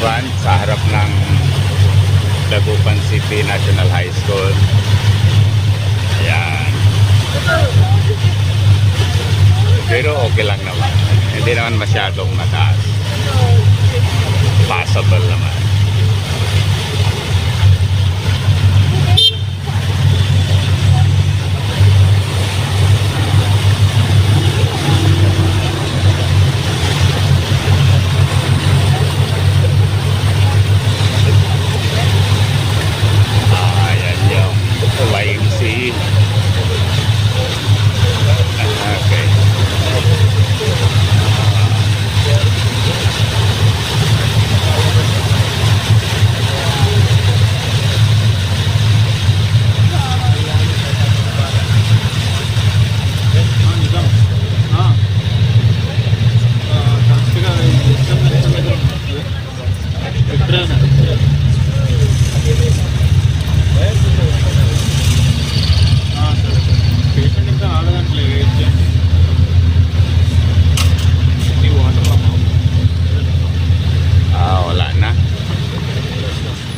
Front sa harap ng Dagupan City National High School. Ayan. Pero okay lang naman. Hindi naman masyadong mataas. Passable naman. Ayan yung YMC. Okay. Wala na.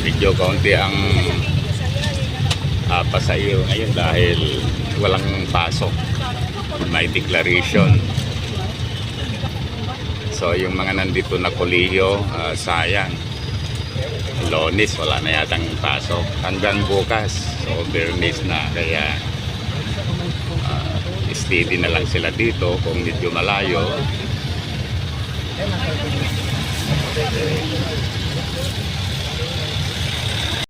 Medyo kaunti ang pasayo ngayon dahil walang pasok. May declaration. So yung mga nandito na kolehiyo, sayang. Lunes wala na yatang pasok hanggang bukas. So Bernis na, kaya steady na lang sila dito kung medyo malayo.